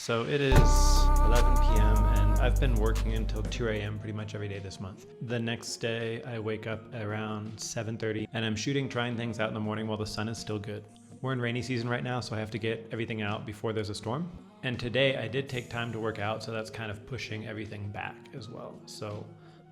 So it is 11 p.m. and I've been working until 2 a.m. pretty much every day this month. The next day I wake up around 7:30 and I'm shooting, trying things out in the morning while the sun is still good. We're in rainy season right now, so I have to get everything out before there's a storm. And today I did take time to work out, so that's kind of pushing everything back as well. So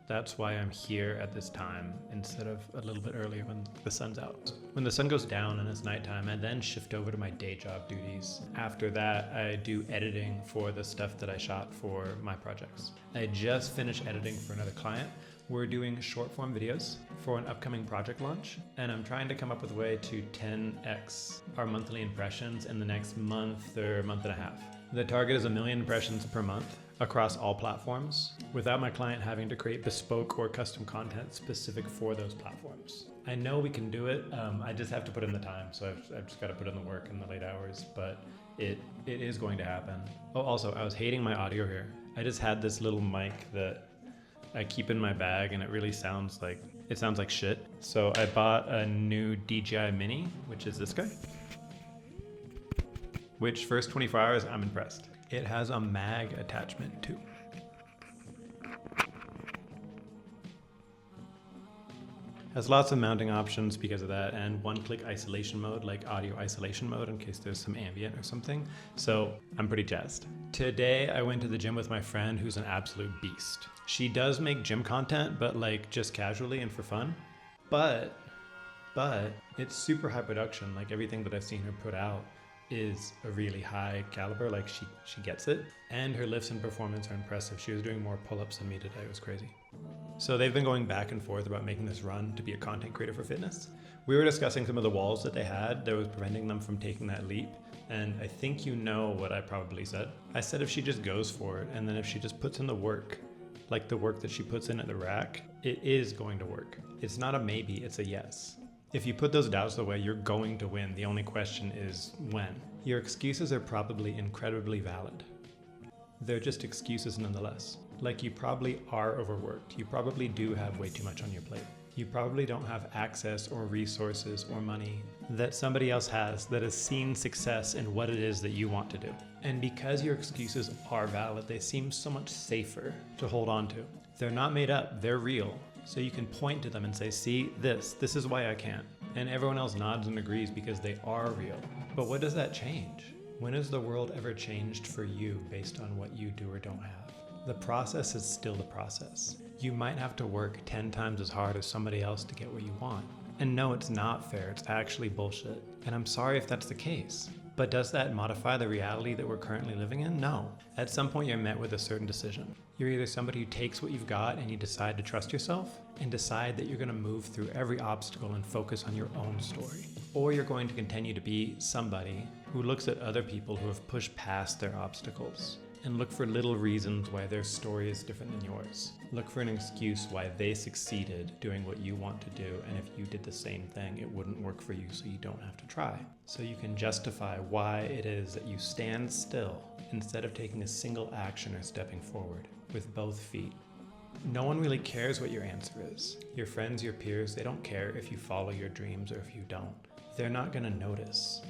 that's why I'm here at this time instead of a little bit earlier when the sun's out. When the sun goes down and it's nighttime, I then shift over to my day job duties. After that, I do editing for the stuff that I shot for my projects. I just finished editing for another client. We're doing short form videos for an upcoming project launch, and I'm trying to come up with a way to 10x our monthly impressions in the next month or month and a half. The target is 1 million impressions per month across all platforms without my client having to create bespoke or custom content specific for those platforms. I know we can do it. I just have to put in the time. So I've just got to put in the work in the late hours, but it is going to happen. Oh, also, I was hating my audio here. I just had this little mic that I keep in my bag and it sounds like shit. So I bought a new DJI Mini, which is this guy, which first 24 hours, I'm impressed. It has a mag attachment too. Has lots of mounting options because of that, and one-click isolation mode, like audio isolation mode in case there's some ambient or something. So I'm pretty jazzed. Today I went to the gym with my friend who's an absolute beast. She does make gym content, but like just casually and for fun. But it's super high production. Like everything that I've seen her put out is a really high caliber. Like she gets it, and her lifts and performance are impressive. She was doing more pull-ups than me today. It was crazy. So they've been going back and forth about making this run to be a content creator for fitness. We were discussing some of the walls that they had that was preventing them from taking that leap, and I think you know what I probably said. I said if she just goes for it, and then if she just puts in the work, like the work that she puts in at the rack, it is going to work. It's not a maybe, it's a yes. If you put those doubts away, you're going to win. The only question is when. Your excuses are probably incredibly valid. They're just excuses nonetheless. Like you probably are overworked. You probably do have way too much on your plate. You probably don't have access or resources or money that somebody else has that has seen success in what it is that you want to do. And because your excuses are valid, they seem so much safer to hold on to. They're not made up, they're real. So you can point to them and say, see, this is why I can't. And everyone else nods and agrees because they are real. But what does that change? When has the world ever changed for you based on what you do or don't have? The process is still the process. You might have to work 10 times as hard as somebody else to get what you want. And no, it's not fair. It's actually bullshit. And I'm sorry if that's the case. But does that modify the reality that we're currently living in? No. At some point you're met with a certain decision. You're either somebody who takes what you've got and you decide to trust yourself and decide that you're going to move through every obstacle and focus on your own story. Or you're going to continue to be somebody who looks at other people who have pushed past their obstacles and look for little reasons why their story is different than yours. Look for an excuse why they succeeded doing what you want to do, and if you did the same thing, it wouldn't work for you, so you don't have to try. So you can justify why it is that you stand still instead of taking a single action or stepping forward with both feet. No one really cares what your answer is. Your friends, your peers, they don't care if you follow your dreams or if you don't. They're not gonna notice.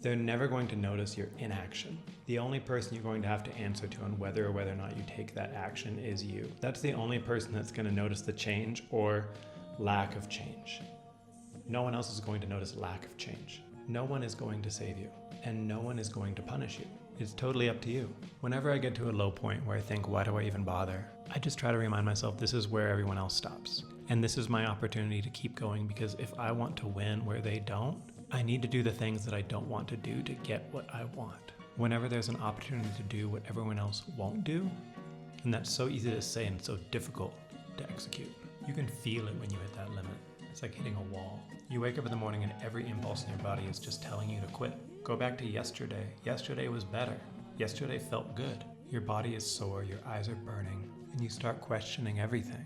They're never going to notice your inaction. The only person you're going to have to answer to on whether or not you take that action is you. That's the only person that's going to notice the change or lack of change. No one else is going to notice lack of change. No one is going to save you, and no one is going to punish you. It's totally up to you. Whenever I get to a low point where I think, why do I even bother? I just try to remind myself this is where everyone else stops. And this is my opportunity to keep going, because if I want to win where they don't, I need to do the things that I don't want to do to get what I want. Whenever there's an opportunity to do what everyone else won't do, and that's so easy to say and so difficult to execute, you can feel it when you hit that limit. It's like hitting a wall. You wake up in the morning and every impulse in your body is just telling you to quit. Go back to yesterday. Yesterday was better. Yesterday felt good. Your body is sore, your eyes are burning, and you start questioning everything.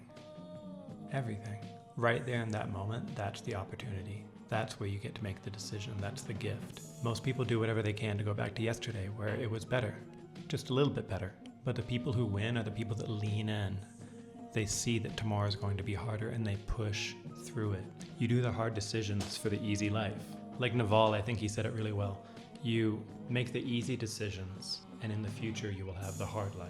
Everything. Right there in that moment, that's the opportunity. That's where you get to make the decision. That's the gift. Most people do whatever they can to go back to yesterday where it was better, just a little bit better. But the people who win are the people that lean in. They see that tomorrow is going to be harder and they push through it. You do the hard decisions for the easy life. Like Naval, I think he said it really well. You make the easy decisions and in the future you will have the hard life.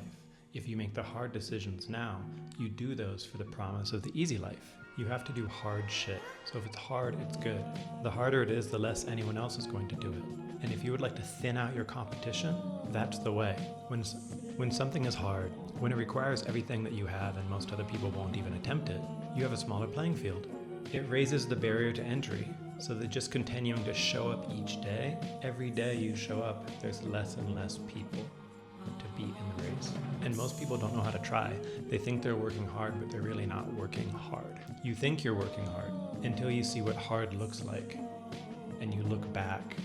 If you make the hard decisions now, you do those for the promise of the easy life. You have to do hard shit. So if it's hard, it's good. The harder it is, the less anyone else is going to do it. And if you would like to thin out your competition, that's the way. When something is hard, when it requires everything that you have and most other people won't even attempt it, you have a smaller playing field. It raises the barrier to entry, so that just continuing to show up each day, every day you show up, there's less and less people to beat in the race. And most people don't know how to try. They think they're working hard, but they're really not working hard. You think you're working hard until you see what hard looks like, and you look back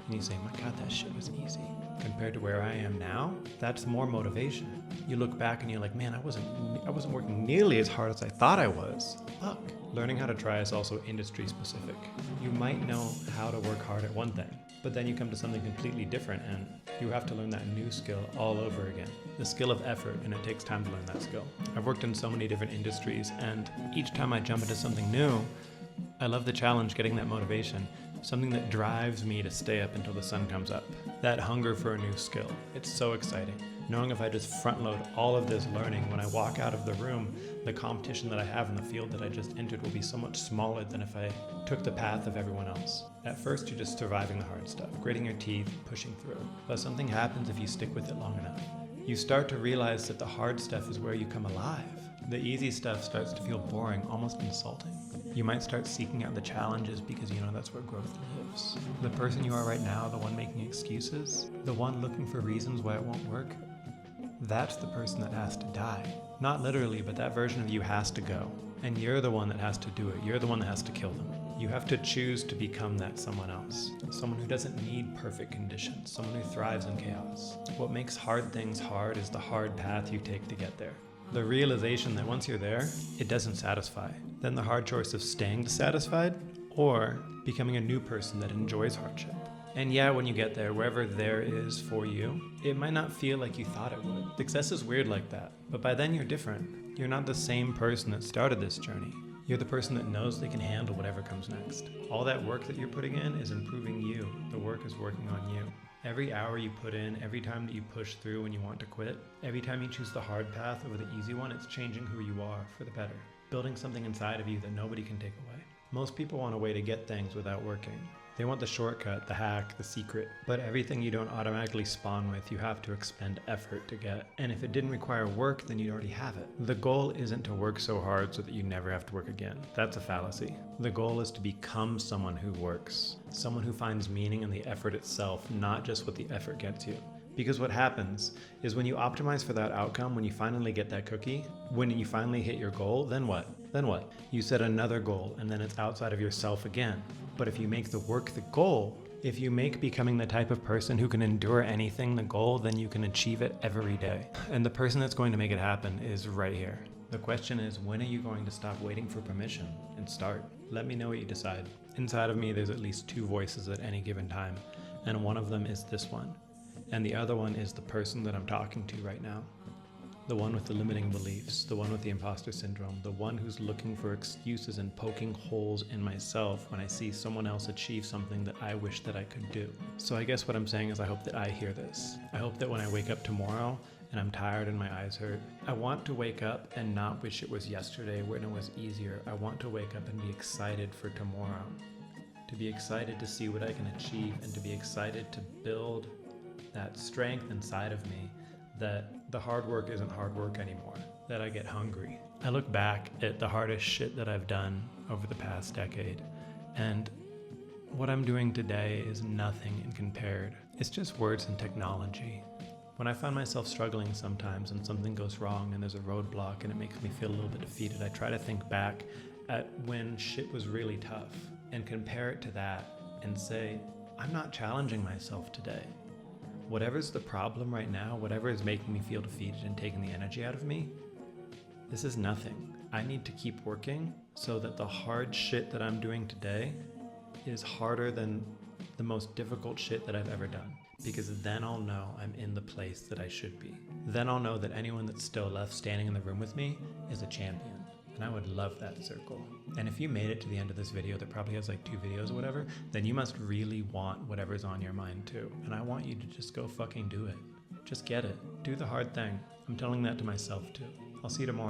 and you say, my God, that shit was easy. Compared to where I am now, that's more motivation. You look back and you're like, man, I wasn't working nearly as hard as I thought I was. Fuck. Learning how to try is also industry specific. You might know how to work hard at one thing, but then you come to something completely different and you have to learn that new skill all over again. The skill of effort, and it takes time to learn that skill. I've worked in so many different industries, and each time I jump into something new, I love the challenge, getting that motivation, something that drives me to stay up until the sun comes up. That hunger for a new skill. It's so exciting. Knowing if I just front load all of this learning, when I walk out of the room, the competition that I have in the field that I just entered will be so much smaller than if I took the path of everyone else. At first, you're just surviving the hard stuff, gritting your teeth, pushing through. But something happens if you stick with it long enough. You start to realize that the hard stuff is where you come alive. The easy stuff starts to feel boring, almost insulting. You might start seeking out the challenges because you know that's where growth lives. The person you are right now, the one making excuses, the one looking for reasons why it won't work, that's the person that has to die. Not literally, but that version of you has to go. And you're the one that has to do it. You're the one that has to kill them. You have to choose to become that someone else. Someone who doesn't need perfect conditions. Someone who thrives in chaos. What makes hard things hard is the hard path you take to get there. The realization that once you're there, it doesn't satisfy. Then the hard choice of staying dissatisfied or becoming a new person that enjoys hardship. And yeah, when you get there, wherever there is for you, it might not feel like you thought it would. Success is weird like that, but by then you're different. You're not the same person that started this journey. You're the person that knows they can handle whatever comes next. All that work that you're putting in is improving you. The work is working on you. Every hour you put in, every time that you push through when you want to quit, every time you choose the hard path over the easy one, it's changing who you are for the better. Building something inside of you that nobody can take away. Most people want a way to get things without working. They want the shortcut, the hack, the secret. But everything you don't automatically spawn with, you have to expend effort to get. And if it didn't require work, then you'd already have it. The goal isn't to work so hard so that you never have to work again. That's a fallacy. The goal is to become someone who works. Someone who finds meaning in the effort itself, not just what the effort gets you. Because what happens is when you optimize for that outcome, when you finally get that cookie, when you finally hit your goal, then what? Then what? You set another goal, and then it's outside of yourself again. But if you make the work the goal, if you make becoming the type of person who can endure anything the goal, then you can achieve it every day. And the person that's going to make it happen is right here. The question is, when are you going to stop waiting for permission and start? Let me know what you decide. Inside of me, there's at least two voices at any given time, and one of them is this one. And the other one is the person that I'm talking to right now. The one with the limiting beliefs, the one with the imposter syndrome, the one who's looking for excuses and poking holes in myself when I see someone else achieve something that I wish that I could do. So I guess what I'm saying is I hope that I hear this. I hope that when I wake up tomorrow and I'm tired and my eyes hurt, I want to wake up and not wish it was yesterday when it was easier. I want to wake up and be excited for tomorrow. To be excited to see what I can achieve and to be excited to build that strength inside of me that the hard work isn't hard work anymore, that I get hungry. I look back at the hardest shit that I've done over the past decade, and what I'm doing today is nothing in compared. It's just words and technology. When I find myself struggling sometimes and something goes wrong and there's a roadblock and it makes me feel a little bit defeated, I try to think back at when shit was really tough and compare it to that and say, I'm not challenging myself today. Whatever's the problem right now, whatever is making me feel defeated and taking the energy out of me, this is nothing. I need to keep working so that the hard shit that I'm doing today is harder than the most difficult shit that I've ever done. Because then I'll know I'm in the place that I should be. Then I'll know that anyone that's still left standing in the room with me is a champion. And I would love that circle. And if you made it to the end of this video that probably has like 2 videos or whatever, then you must really want whatever's on your mind too. And I want you to just go fucking do it. Just get it. Do the hard thing. I'm telling that to myself too. I'll see you tomorrow.